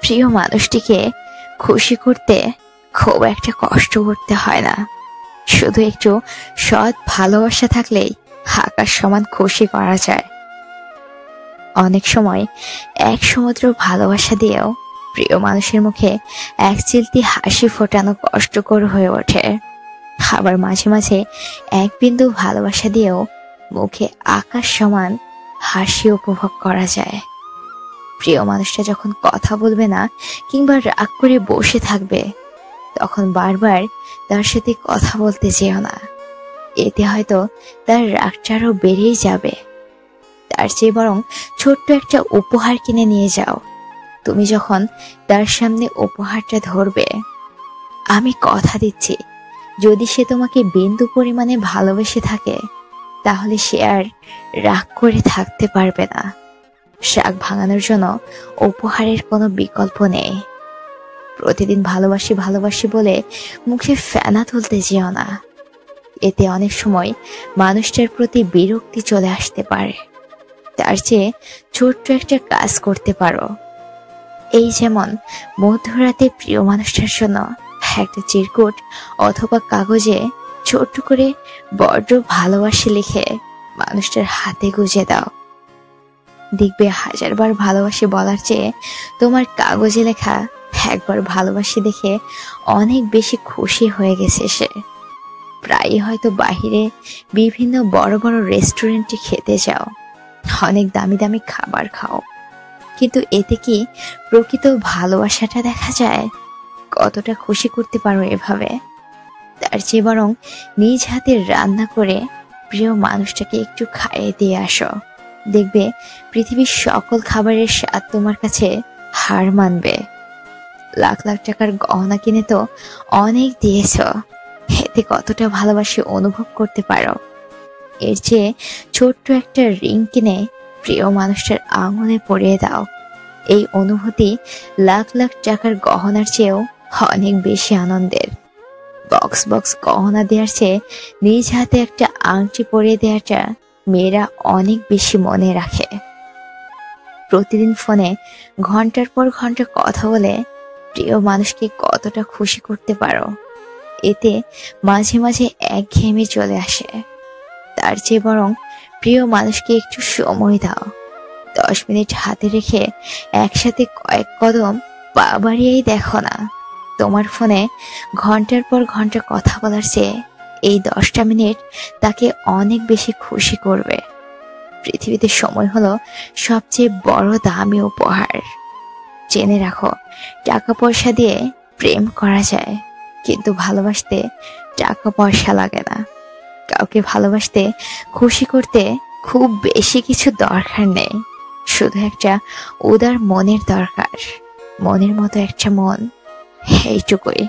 প্রিয় মানুষটিকে খুশি করতে খুব একটা কষ্ট করতে হয় না। শুধু একটু সৎ ভালোবাসা থাকলেই আকাশ সমান খুশি করা যায়। অনেক সময় এক সমুদ্র ভালোবাসা দিয়েও প্রিয় মানুষের মুখে এক চিলতি হাসি ফোটানো কষ্টকর হয়ে ওঠে। আবার মাঝে মাঝে এক বিন্দু ভালোবাসা দিয়েও মুখে আকাশ সমান হাসি উপভোগ করা যায়। প্রিয় মানুষটা যখন কথা বলবে না কিংবা রাগ করে বসে থাকবে, তখন বারবার তার সাথে কথা বলতে যেও না। এতে হয়তো তার রাগটা আরো বেড়েই যাবে। তার চেয়ে বরং ছোট্ট একটা উপহার কিনে নিয়ে যাও। তুমি যখন তার সামনে উপহারটা ধরবে, আমি কথা দিচ্ছি, যদি সে তোমাকে বিন্দু পরিমাণে ভালোবেসে থাকে, তাহলে সে আর রাগ করে থাকতে পারবে না। রাগ ভাঙানোর জন্য উপহারের কোনো বিকল্প নেই। প্রতিদিন ভালোবাসি ভালোবাসি বলে মুখে ফেনা তুলতে যেও না। এতে অনেক সময় মানুষটার প্রতি বিরক্তি চলে আসতে পারে। তার চেয়ে ছোট্ট একটা কাজ করতে পারো। এই যেমন মধ্যরাতে প্রিয় মানুষটার জন্য একটা চিরকুট অথবা কাগজে ছোট্ট করে বড্ড ভালোবাসি লিখে মানুষটার হাতে গুজে দাও। দেখবে হাজারবার ভালোবাসি বলার চেয়ে তোমার কাগজে লেখা একবার ভালোবাসি দেখে অনেক বেশি খুশি হয়ে গেছে সে। প্রায়ই হয়তো বাহিরে বিভিন্ন বড় বড় রেস্টুরেন্টে খেতে যাও, অনেক দামি দামি খাবার খাও, কিন্তু এতে কি প্রকৃত ভালোবাসাটা দেখা যায়? কতটা খুশি করতে পারো এভাবে? তার চেয়ে বরং নিজ হাতে রান্না করে প্রিয় মানুষটাকে একটু খাইয়ে দিয়ে আসো। দেখবে পৃথিবীর সকল খাবারের স্বাদ তোমার কাছে হার মানবে। লাখ লাখ টাকার গহনা কিনে তো অনেক দিয়েছ, এতে কতটা ভালোবাসি অনুভব করতে পারো? এর চেয়ে ছোট্ট একটা রিং কিনে প্রিয় মানুষটার আঙুলে পরিয়ে দাও। এই অনুভূতি লাখ লাখ টাকার গহনার চেয়েও অনেক বেশি আনন্দের। বক্স বক্স গহনা দেওয়ার চেয়ে নিজ হাতে একটা আংটি পরিয়ে দেওয়াটা মেয়েরা অনেক বেশি মনে রাখে। প্রতিদিন ফোনে ঘন্টার পর ঘন্টা কথা বলে প্রিয় মানুষকে কতটা খুশি করতে পারো? এতে মাঝে মাঝে একঘেয়েমি চলে আসে। তার চেয়ে বরং প্রিয় মানুষকে একটু সময় দাও। 10 মিনিট হাতে রেখে একসাথে কয়েক কদম পা বাড়িয়েই দেখো না। তোমার ফোনে ঘন্টার পর ঘন্টা কথা বলার চেয়ে এই 10টা মিনিট তাকে অনেক বেশি খুশি করবে। পৃথিবীতে সময় হলো সবচেয়ে বড় দামি উপহার। জেনে রাখো, টাকা পয়সা দিয়ে প্রেম করা যায়, কিন্তু ভালোবাসতে টাকা পয়সা লাগে না। কাউকে ভালোবাসতে, খুশি করতে খুব বেশি কিছু দরকার নেই। শুধু একটা উদার মনের দরকার। মনের মতো একটা মন, এইটুকুই।